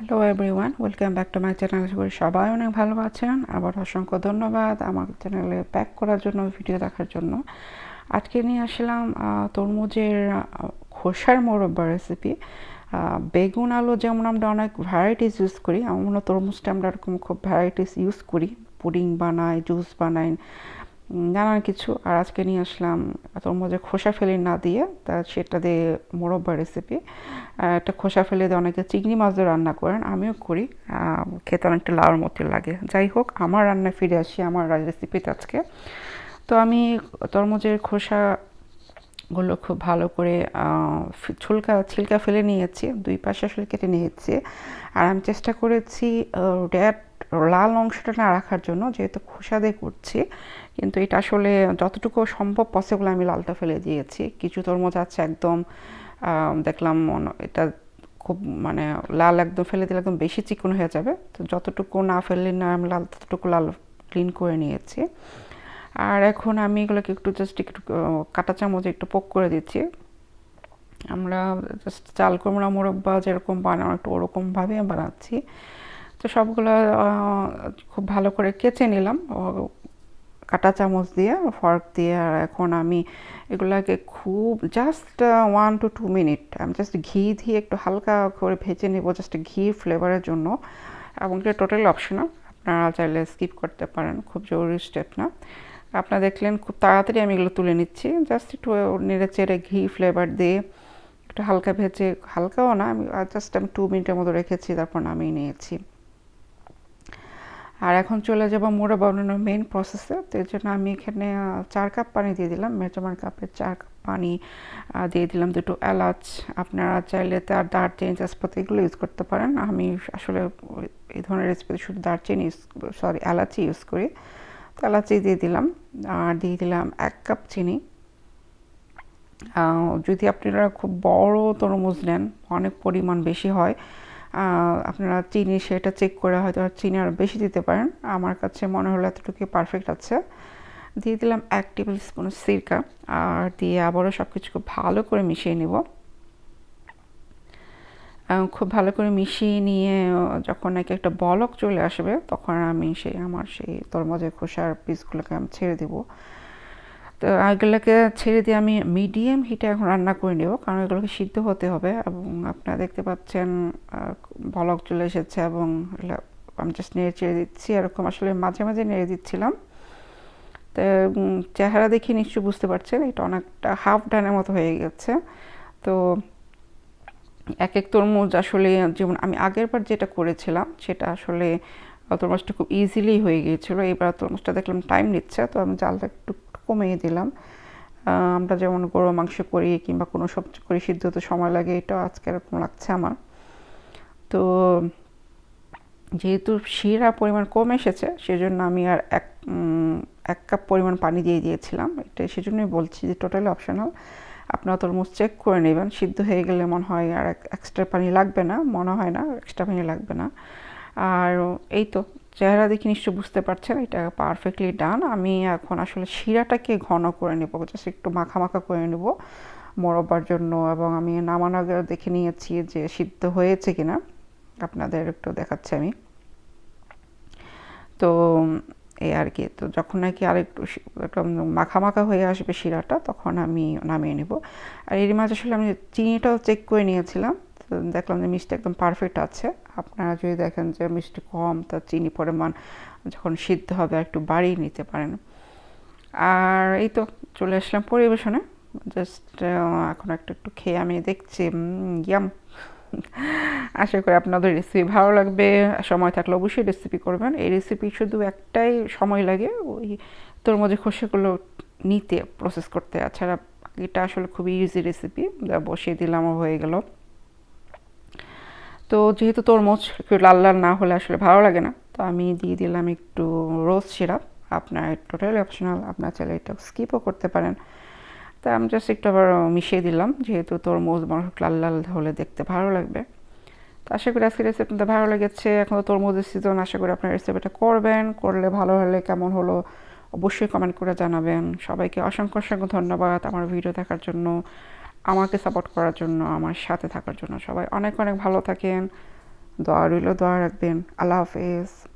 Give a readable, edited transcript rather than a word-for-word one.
Hello everyone, welcome back to my channel. আশা করি সবাই অনেক ভালো আছেন। আবার অসংখ্য ধন্যবাদ আমার চ্যানেলে ব্যাক করার জন্য, ভিডিও দেখার জন্য। আজকে নিয়ে আসলাম তরমুজের খোসার মোরব্বা রেসিপি। বেগুন আলু যেমন আমরা অনেক ভ্যারাইটিস ইউজ করি, আমার মনে হয় তরমুজটা আমরা এরকম খুব ভ্যারাইটিস ইউজ করি, পুডিং বানাই, জুস বানাই, নানান কিছু। আর আজকে নিয়ে আসলাম তরমুজের খোসা ফেলে না দিয়ে সেটা দিয়ে মোরব্বা রেসিপি। একটা খোসা ফেলে দিয়ে অনেকে চিংড়ি মাছ দিয়ে রান্না করেন, আমিও করি। খেতে অনেকটা লাউর মতো লাগে। যাই হোক, আমার রান্নায় ফিরে আসি, আমার রেসিপিতে আজকে। তো আমি তরমুজের খোসাগুলো খুব ভালো করে ছিলকা ফেলে নিয়েছি, দুই পাশে আসলে কেটে নিয়েছি। আর আমি চেষ্টা করেছি রেড লাল অংশটা না রাখার জন্য, যেহেতু খোসা দিয়ে করছি। কিন্তু এটা আসলে যতটুকু সম্ভব পসিবল আমি লালটা ফেলে দিয়েছি। কিছু তরমুজ আছে একদম দেখলাম এটা খুব মানে লাল একদম ফেলে দিলে একদম বেশি চিকন হয়ে যাবে। তো যতটুকু না ফেললে না আমি লাল, ততটুকু লাল ক্লিন করে নিয়েছি। আর এখন আমি এগুলোকে একটু কাঁটা চামচে একটু পোক করে দিচ্ছি। আমরা জাস্ট চাল কুমড়া মোরব্বা যেরকম বানানো, একটু ওরকমভাবে বানাচ্ছি। তো সবগুলো খুব ভালো করে কেচে নিলাম কাঁটা চামচ দিয়ে, ফর্ক দিয়ে। আর এখন আমি এগুলাকে খুব জাস্ট 1 to 2 মিনিট আমি জাস্ট ঘি দিয়ে একটু হালকা করে ভেজে নেব, জাস্ট ঘি ফ্লেভারের জন্য। এবং এটা টোটালি অপশনাল, আপনারা চাইলে স্কিপ করতে পারেন, খুব জরুরি স্টেপ না। আপনারা দেখলেন খুব তাড়াতাড়ি আমি এগুলো তুলে নিচ্ছি, জাস্ট একটু নেড়ে চেড়ে ঘি ফ্লেভার দিয়ে একটু হালকা ভেজে, হালকাও না, আমি জাস্ট 2 মিনিটের মতো রেখেছি, তারপর নামিয়ে নিয়েছি। আর এখন চলে যাব মোরব্বা বানানোর মেইন প্রসেসে। তো এর জন্য আমি এখানে 4 কাপ পানি দিয়ে দিলাম, মেজারমেন্ট কাপের 4 কাপ পানি দিয়ে দিলাম। 2টো এলাচ, আপনারা চাইলে তার দারচিনি, তেজপাতা এগুলো ইউজ করতে পারেন। আমি আসলে এই ধরনের রেসিপিতে শুধু দারচিনি এলাচি ইউজ করি। তো এলাচি দিয়ে দিলাম। আর দিয়ে দিলাম 1 কাপ চিনি। যদি আপনারা খুব বড় তরমুজ নেন, অনেক পরিমাণ বেশি হয়, আপনারা চিনি সেটা চেক করে হয়তো চিনি আরও বেশি দিতে পারেন। আমার কাছে মনে হলো এতটুকুই পারফেক্ট আছে। দিয়ে দিলাম 1 টেবিল স্পুন সিরকা। আর দিয়ে আবারও সব কিছু খুব ভালো করে মিশিয়ে নেব। খুব ভালো করে মিশিয়ে নিয়ে যখন নাকি একটা বলক চলে আসবে, তখন আমি আমার সেই তরমুজের খোসার পিসগুলোকে আমি ছেড়ে দেবো। তো এগুলোকে ছেড়ে দিয়ে আমি মিডিয়াম হিটে এখন রান্না করে নেব, কারণ এগুলোকে সিদ্ধ হতে হবে। এবং আপনারা দেখতে পাচ্ছেন বলক চলে এসেছে, এবং আমি জাস্ট নেড়ে চেড়ে দিচ্ছি, এরকম আসলে মাঝে মাঝে নেড়ে দিচ্ছিলাম। তো চেহারা দেখে নিশ্চয়ই বুঝতে পারছেন এটা অনেকটা হাফ ডানের মতো হয়ে গেছে। তো এক এক তরমুজ আসলে, যেমন আমি আগের বার যেটা করেছিলাম সেটা আসলে তরমুজটা খুব ইজিলি হয়ে গিয়েছিলো। এবার তরমুজটা দেখলাম টাইম নিচ্ছে, তো আমি জালটা একটু কমিয়ে দিলাম। আমরা যেমন গরু মাংস করি কিংবা কোনো সবজি করি, সিদ্ধ হতে সময় লাগে, এটা আজকে এরকম লাগছে আমার। তো যেহেতু শিরা পরিমাণ কম এসেছে, সেজন্য আমি আর 1 কাপ পরিমাণ পানি দিয়ে দিয়েছিলাম। এটা সেজন্যই বলছি যে টোটালি অপশনাল, আপনারা তরমুজ চেক করে নেবেন। সিদ্ধ হয়ে গেলে মনে হয় আর এক্সট্রা পানি লাগবে না, মনে হয় না এক্সট্রা পানি লাগবে না। আর এই তো চেহারা দেখে নিশ্চয়ই বুঝতে পারছেন এটা পারফেক্টলি ডান। আমি এখন আসলে শিরাটাকে ঘন করে নেব, জাস্ট একটু মাখা মাখা করে নেব মোরব্বার জন্য। এবং আমি নামানোর আগে দেখে নিয়েছি যে সিদ্ধ হয়েছে কিনা, আপনাদের একটু দেখাচ্ছি আমি। তো এই আর কি, তো যখন নাকি আরেকটু মাখা মাখা হয়ে আসবে শিরাটা, তখন আমি নামিয়ে নেব। আর এর মাঝে আসলে আমি চিনিটাও চেক করে নিয়েছিলাম, তো দেখলাম যে মিষ্টি একদম পারফেক্ট আছে। আপনারা যদি দেখেন যে মিষ্টি কম, তার চিনি পরিমাণ যখন সিদ্ধ হবে একটু বাড়িয়ে নিতে পারেন। আর এই তো চলে আসলাম পরিবেশনে। জাস্ট এখন একটু খেয়ে আমি দেখছি, ইয়াম। আশা করি আপনাদের রেসিপি ভালো লাগবে। সময় থাকলে অবশ্যই রেসিপি করবেন। এই রেসিপি শুধু একটাই সময় লাগে, ওই তরমুজের খোসাগুলো নিতে, প্রসেস করতে। এছাড়া এটা আসলে খুবই ইজি রেসিপি, বসিয়ে দিলাম হয়ে গেল। তো যেহেতু তরমুজ একটু লাল লাল না হলে আসলে ভালো লাগে না, তো আমি দিয়ে দিলাম একটু রোজ সিরাপ। আপনার টোটালি অপশনাল, আপনার চাইলে এটা স্কিপও করতে পারেন। তা আমি জাস্ট একটু আবার মিশিয়ে দিলাম, যেহেতু তরমুজ মানুষ লাল লাল হলে দেখতে ভালো লাগবে। তো আশা করি আজকের রেসিপিটা ভালো লেগেছে। এখন তো তরমুজের সিজন, আশা করি আপনার রেসিপিটা করবেন। করলে ভালো হলে কেমন হলো অবশ্যই কমেন্ট করে জানাবেন। সবাইকে অসংখ্য অসংখ্য ধন্যবাদ আমার ভিডিও দেখার জন্য, আমাকে সাপোর্ট করার জন্য, আমার সাথে থাকার জন্য। সবাই অনেক অনেক ভালো থাকেন, দোয়া রইল, দোয়া রাখবেন। আল্লাহ হাফেজ।